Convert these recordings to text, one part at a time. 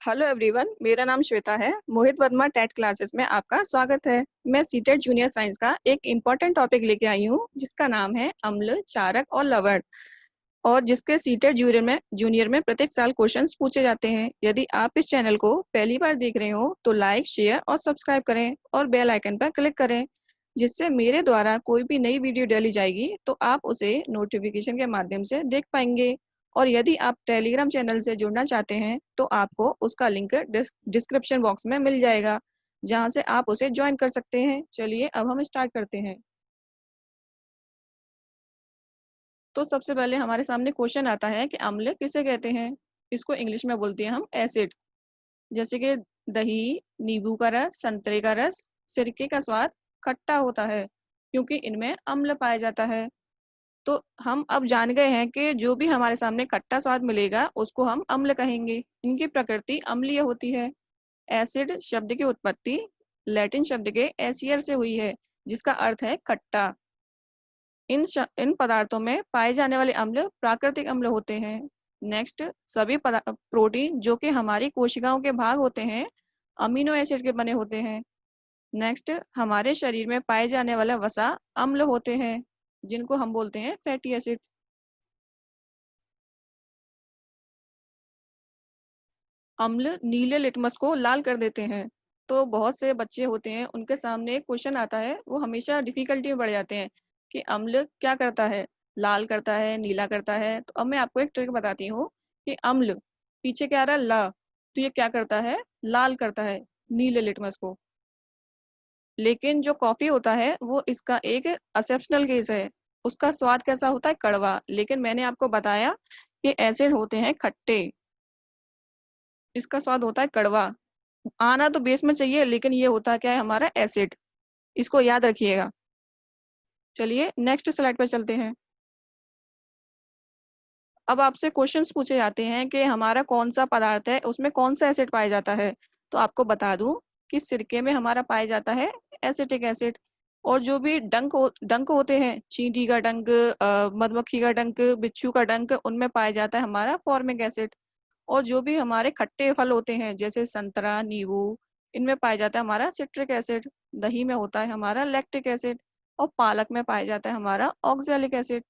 Hello everyone, मेरा नाम श्वेता है। मोहित वर्मा टेट क्लासेस में आपका स्वागत है। मैं सीटेट जूनियर साइंस का एक इम्पॉर्टेंट टॉपिक लेके आई हूँ जिसका नाम है अम्ल, क्षारक और लवण, और जिसके सीटेट जूनियर में प्रत्येक साल क्वेश्चंस पूछे जाते हैं। यदि आप इस चैनल को पहली बार देख रहे हो तो लाइक, शेयर और सब्सक्राइब करें और बेल आइकन पर क्लिक करें, जिससे मेरे द्वारा कोई भी नई वीडियो डाली जाएगी तो आप उसे नोटिफिकेशन के माध्यम से देख पाएंगे। और यदि आप टेलीग्राम चैनल से जुड़ना चाहते हैं तो आपको उसका लिंक डिस्क्रिप्शन बॉक्स में मिल जाएगा, जहां से आप उसे ज्वाइन कर सकते हैं। चलिए अब हम स्टार्ट करते हैं। तो सबसे पहले हमारे सामने क्वेश्चन आता है कि अम्ल किसे कहते हैं। इसको इंग्लिश में बोलते हैं हम एसिड। जैसे कि दही, नींबू का रस, संतरे का रस, सिरके का स्वाद खट्टा होता है क्योंकि इनमें अम्ल पाया जाता है। तो हम अब जान गए हैं कि जो भी हमारे सामने खट्टा स्वाद मिलेगा उसको हम अम्ल कहेंगे। इनकी प्रकृति अम्लीय होती है। एसिड शब्द की उत्पत्ति लैटिन शब्द के एसियर से हुई है, जिसका अर्थ है खट्टा। इन पदार्थों में पाए जाने वाले अम्ल प्राकृतिक अम्ल होते हैं। नेक्स्ट, सभी प्रोटीन जो कि हमारी कोशिकाओं के भाग होते हैं अमीनो एसिड के बने होते हैं। नेक्स्ट, हमारे शरीर में पाए जाने वाला वसा अम्ल होते हैं, जिनको हम बोलते हैं फैटी एसिड। अम्ल नीले लिटमस को लाल कर देते हैं। तो बहुत से बच्चे होते हैं, उनके सामने एक क्वेश्चन आता है, वो हमेशा डिफिकल्टी में पड़ जाते हैं कि अम्ल क्या करता है, लाल करता है, नीला करता है। तो अब मैं आपको एक ट्रिक बताती हूँ कि अम्ल पीछे क्या आ रहा है, ला, तो ये क्या करता है, लाल करता है नीले लिटमस को। लेकिन जो कॉफी होता है वो इसका एक एक्सेप्शनल केस है। उसका स्वाद कैसा होता है, कड़वा, लेकिन मैंने आपको बताया कि एसिड होते हैं खट्टे, इसका स्वाद होता है कड़वा। आना तो बेस में चाहिए, लेकिन ये होता क्या है, हमारा एसिड। इसको याद रखिएगा। चलिए नेक्स्ट स्लाइड पर चलते हैं। अब आपसे क्वेश्चंस पूछे जाते हैं कि हमारा कौन सा पदार्थ है, उसमें कौन सा एसिड पाया जाता है। तो आपको बता दूं कि सिरके में हमारा पाया जाता है एसिटिक एसिड। और जो भी डंक होते हैं, चींटी का डंक, मधुमक्खी का डंक, बिच्छू का डंक, उनमें पाया जाता है हमारा फॉर्मिक एसिड। और जो भी हमारे खट्टे फल होते हैं जैसे संतरा, नींबू, इनमें पाया जाता है हमारा सिट्रिक एसिड। दही में होता है हमारा लैक्टिक एसिड। और पालक में पाया जाता है हमारा ऑक्सैलिक एसिड।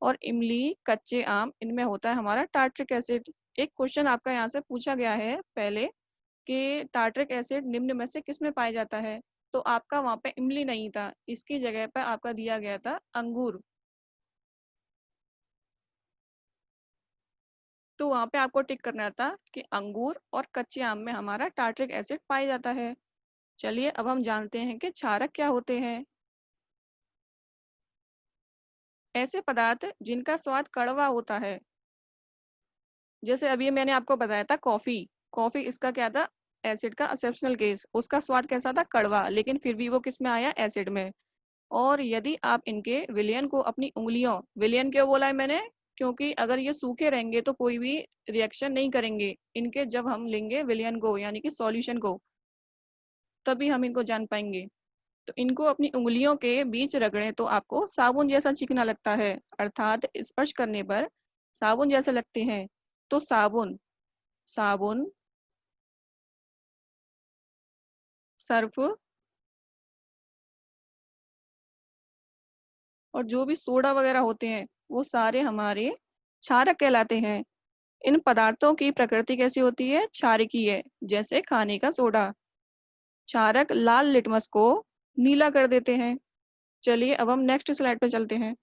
और इमली, कच्चे आम, इनमें होता है हमारा टार्ट्रिक एसिड। एक क्वेश्चन आपका यहाँ से पूछा गया है पहले कि टार्ट्रिक एसिड निम्न में से किस में पाया जाता है। तो आपका वहाँ पे इमली नहीं था, इसकी जगह पर आपका दिया गया था अंगूर। तो वहाँ पे आपको टिक करना था कि अंगूर और कच्चे आम में हमारा टार्ट्रिक एसिड पाया जाता है। चलिए अब हम जानते हैं कि क्षारक क्या होते हैं। ऐसे पदार्थ जिनका स्वाद कड़वा होता है, जैसे अभी मैंने आपको बताया था कॉफी। कॉफी इसका क्या था, एसिड का एक्सेप्शनल केस। उसका स्वाद कैसा था, कड़वा, लेकिन फिर भी वो किस में आया, एसिड में। और यदि आप इनके विलयन को अपनी उंगलियों, विलयन क्यों बोला है मैंने, क्योंकि अगर ये सूखे रहेंगे तो कोई भी रिएक्शन नहीं करेंगे। इनके जब हम लेंगे विलयन को, यानी कि सॉल्यूशन को, तभी हम इनको जान पाएंगे। तो इनको अपनी उंगलियों के बीच रगड़ें तो आपको साबुन जैसा चिकना लगता है, अर्थात स्पर्श करने पर साबुन जैसे लगते हैं। तो साबुन, साबुन, सर्फ, और जो भी सोडा वगैरह होते हैं वो सारे हमारे क्षारक कहलाते हैं। इन पदार्थों की प्रकृति कैसी होती है, क्षारकीय है। जैसे खाने का सोडा, क्षारक लाल लिटमस को नीला कर देते हैं। चलिए अब हम नेक्स्ट स्लाइड पे चलते हैं।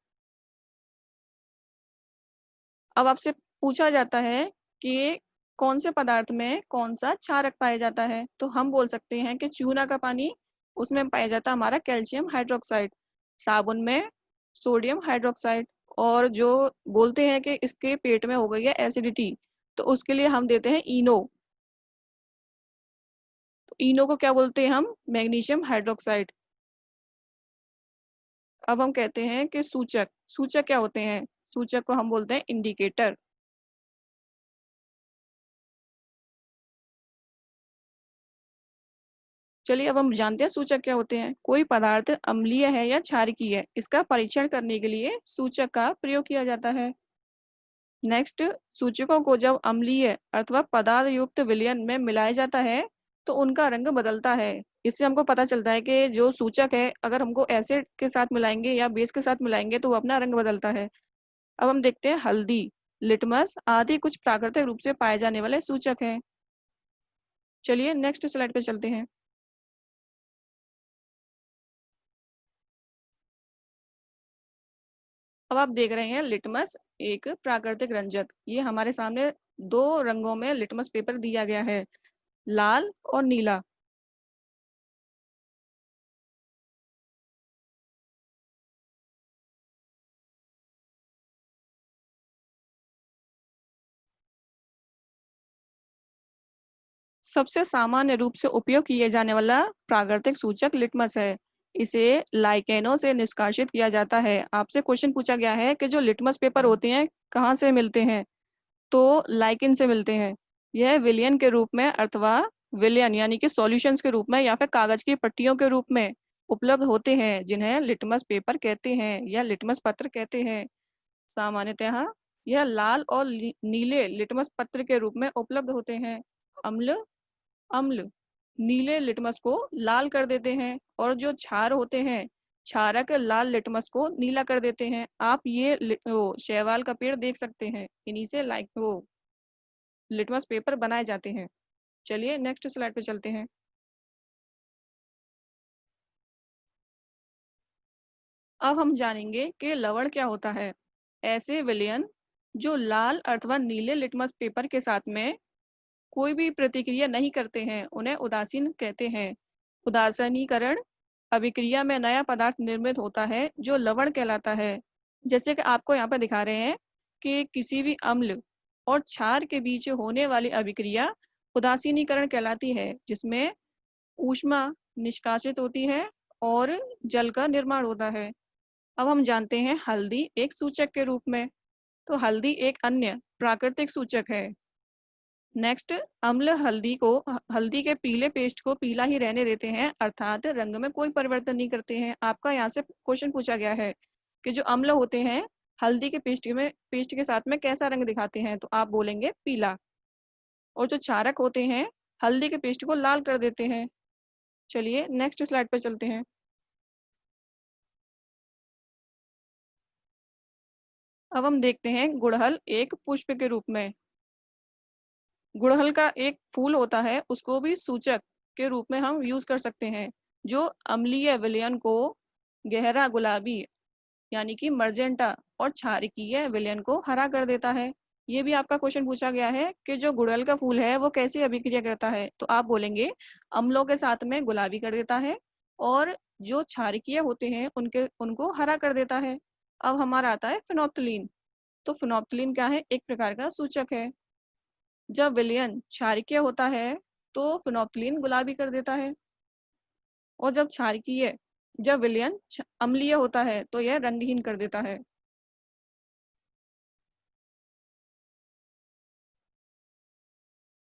अब आपसे पूछा जाता है कि कौन से पदार्थ में कौन सा क्षारक पाया जाता है। तो हम बोल सकते हैं कि चूना का पानी, उसमें पाया जाता है हमारा कैल्शियम हाइड्रोक्साइड। साबुन में सोडियम हाइड्रोक्साइड। और जो बोलते हैं कि इसके पेट में हो गई है एसिडिटी, तो उसके लिए हम देते हैं इनो। तो इनो को क्या बोलते हैं हम, मैग्नीशियम हाइड्रोक्साइड। अब हम कहते हैं कि सूचक, सूचक क्या होते हैं, सूचक को हम बोलते हैं इंडिकेटर। चलिए अब हम जानते हैं सूचक क्या होते हैं। कोई पदार्थ अम्लीय है या क्षारकीय है, इसका परीक्षण करने के लिए सूचक का प्रयोग किया जाता है। नेक्स्ट, सूचकों को जब अम्लीय अथवा पदार्थ युक्त विलयन में मिलाया जाता है तो उनका रंग बदलता है। इससे हमको पता चलता है कि जो सूचक है अगर हमको एसिड के साथ मिलाएंगे या बेस के साथ मिलाएंगे तो वो अपना रंग बदलता है। अब हम देखते हैं हल्दी, लिटमस आदि कुछ प्राकृतिक रूप से पाए जाने वाले सूचक हैं। चलिए नेक्स्ट स्लाइड पे चलते हैं। अब आप देख रहे हैं लिटमस एक प्राकृतिक रंजक। ये हमारे सामने दो रंगों में लिटमस पेपर दिया गया है, लाल और नीला। सबसे सामान्य रूप से उपयोग किए जाने वाला प्राकृतिक सूचक लिटमस है। इसे लाइकेनों से निष्कासित किया जाता है। आपसे क्वेश्चन पूछा गया है कि जो लिटमस पेपर होते हैं कहाँ से मिलते हैं, तो लाइकेन से मिलते हैं। यह विलयन के रूप में अथवा विलयन यानी कि सॉल्यूशंस के रूप में या फिर कागज की पट्टियों के रूप में उपलब्ध होते हैं, जिन्हें लिटमस पेपर कहते हैं या लिटमस पत्र कहते हैं। सामान्यतः यह लाल और नीले लिटमस पत्र के रूप में उपलब्ध होते हैं। अम्ल अम्ल नीले लिटमस को लाल कर देते हैं और जो क्षार होते हैं क्षारक लाल लिटमस को नीला कर देते हैं। आप ये वो शैवाल का पेड़ देख सकते हैं, इन्हीं से लाइक वो लिटमस पेपर बनाए जाते हैं। चलिए नेक्स्ट स्लाइड पे चलते हैं। अब हम जानेंगे कि लवण क्या होता है। ऐसे विलयन जो लाल अथवा नीले लिटमस पेपर के साथ में कोई भी प्रतिक्रिया नहीं करते हैं उन्हें उदासीन कहते हैं। उदासीनीकरण अभिक्रिया में नया पदार्थ निर्मित होता है जो लवण कहलाता है। जैसे कि आपको यहाँ पर दिखा रहे हैं कि किसी भी अम्ल और क्षार के बीच होने वाली अभिक्रिया उदासीनीकरण कहलाती है, जिसमें ऊष्मा निष्कासित होती है और जल का निर्माण होता है। अब हम जानते हैं हल्दी एक सूचक के रूप में। तो हल्दी एक अन्य प्राकृतिक सूचक है। नेक्स्ट, अम्ल हल्दी के पीले पेस्ट को पीला ही रहने देते हैं, अर्थात रंग में कोई परिवर्तन नहीं करते हैं। आपका यहाँ से क्वेश्चन पूछा गया है कि जो अम्ल होते हैं हल्दी के पेस्ट के साथ में कैसा रंग दिखाते हैं, तो आप बोलेंगे पीला। और जो क्षारक होते हैं हल्दी के पेस्ट को लाल कर देते हैं। चलिए नेक्स्ट स्लाइड पर चलते हैं। अब हम देखते हैं गुड़हल एक पुष्प के रूप में। गुड़हल का एक फूल होता है, उसको भी सूचक के रूप में हम यूज कर सकते हैं, जो अम्लीय विलयन को गहरा गुलाबी यानी कि मर्जेंटा और क्षारकीय विलयन को हरा कर देता है। ये भी आपका क्वेश्चन पूछा गया है कि जो गुड़हल का फूल है वो कैसे अभिक्रिया करता है, तो आप बोलेंगे अम्लों के साथ में गुलाबी कर देता है और जो क्षारकीय होते हैं उनको हरा कर देता है। अब हमारा आता है फिनोप्थलीन। तो फिनोप्थलीन क्या है, एक प्रकार का सूचक है। जब विलयन क्षारकीय होता है तो फिनोप्थलीन गुलाबी कर देता है, और जब विलयन अम्लीय होता है तो यह रंगहीन कर देता है।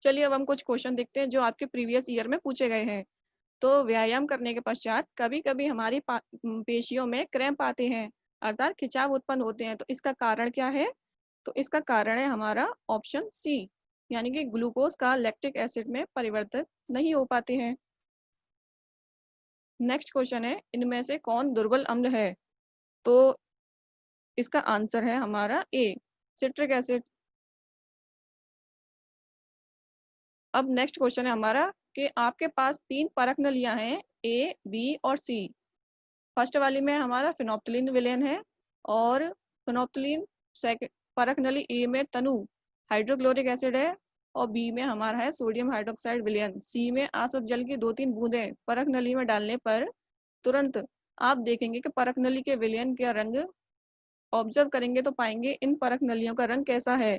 चलिए अब हम कुछ क्वेश्चन देखते हैं जो आपके प्रीवियस ईयर में पूछे गए हैं। तो व्यायाम करने के पश्चात कभी कभी हमारी पेशियों में क्रैम्प आते हैं, अर्थात खिंचाव उत्पन्न होते हैं। तो इसका कारण क्या है, तो इसका कारण है हमारा ऑप्शन सी, यानी कि ग्लूकोज का लैक्टिक एसिड में परिवर्तित नहीं हो पाते हैं। नेक्स्ट क्वेश्चन है, इनमें से कौन दुर्बल अम्ल है, तो इसका आंसर है हमारा ए, सिट्रिक एसिड। अब नेक्स्ट क्वेश्चन है हमारा कि आपके पास 3 परख नलियां हैं, ए बी और सी। फर्स्ट वाली में हमारा फिनोप्थलीन विलेन है, और फिनोप्थलीन परख नली ए में तनु हाइड्रोक्लोरिक एसिड है, और बी में हमारा है सोडियम हाइड्रोक्साइड विलयन। सी में आसुत जल की 2-3 बूंदें परख नली में डालने पर तुरंत आप देखेंगे कि परख नली के विलयन का रंग ऑब्जर्व करेंगे तो पाएंगे इन परख नलियों का रंग कैसा है।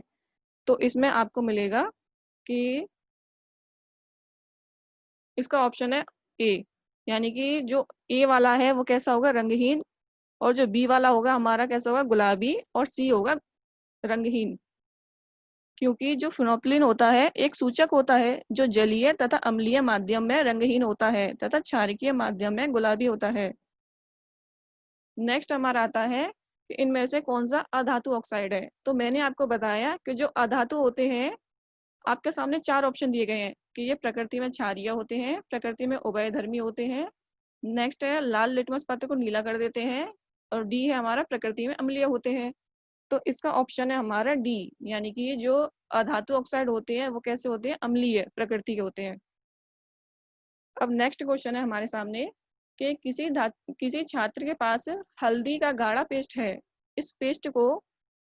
तो इसमें आपको मिलेगा कि इसका ऑप्शन है ए, यानी कि जो ए वाला है वो कैसा होगा, रंगहीन, और जो बी वाला होगा हमारा कैसा होगा, गुलाबी, और सी होगा रंगहीन। क्योंकि जो फिनोप्थलीन होता है एक सूचक होता है जो जलीय तथा अम्लीय माध्यम में रंगहीन होता है तथा क्षारकीय माध्यम में गुलाबी होता है। नेक्स्ट हमारा आता है कि इनमें से कौन सा अधातु ऑक्साइड है। तो मैंने आपको बताया कि जो अधातु होते हैं, आपके सामने 4 ऑप्शन दिए गए हैं कि ये प्रकृति में क्षारीय होते हैं, प्रकृति में उभयधर्मी होते हैं, नेक्स्ट है लाल लिटमस पत्र को नीला कर देते हैं, और डी है हमारा प्रकृति में अम्लीय होते हैं। तो इसका ऑप्शन है हमारा डी, यानी कि ये जो अधातु ऑक्साइड होते हैं वो कैसे होते हैं, अम्लीय प्रकृति के होते हैं। अब नेक्स्ट क्वेश्चन है हमारे सामने कि किसी छात्र के पास हल्दी का गाढ़ा पेस्ट है। इस पेस्ट को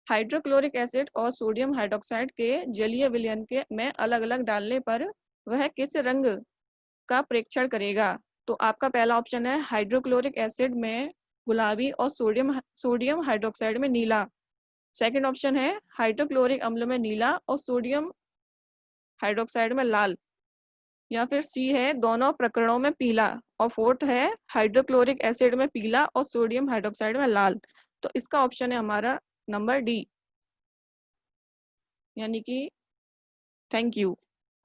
हाइड्रोक्लोरिक एसिड और सोडियम हाइड्रोक्साइड के जलीय विलयन के में अलग अलग डालने पर वह किस रंग का प्रेक्षण करेगा। तो आपका पहला ऑप्शन है हाइड्रोक्लोरिक एसिड में गुलाबी और सोडियम हाइड्रोक्साइड में नीला। सेकंड ऑप्शन है हाइड्रोक्लोरिक अम्ल में नीला और सोडियम हाइड्रोक्साइड में लाल। या फिर सी है दोनों प्रकरणों में पीला। और फोर्थ है हाइड्रोक्लोरिक एसिड में पीला और सोडियम हाइड्रोक्साइड में लाल। तो इसका ऑप्शन है हमारा नंबर डी, यानी कि थैंक यू।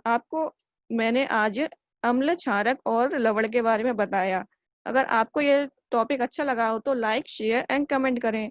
आपको मैंने आज अम्ल, क्षारक और लवण के बारे में बताया। अगर आपको ये टॉपिक अच्छा लगा हो तो लाइक, शेयर एंड कमेंट करें।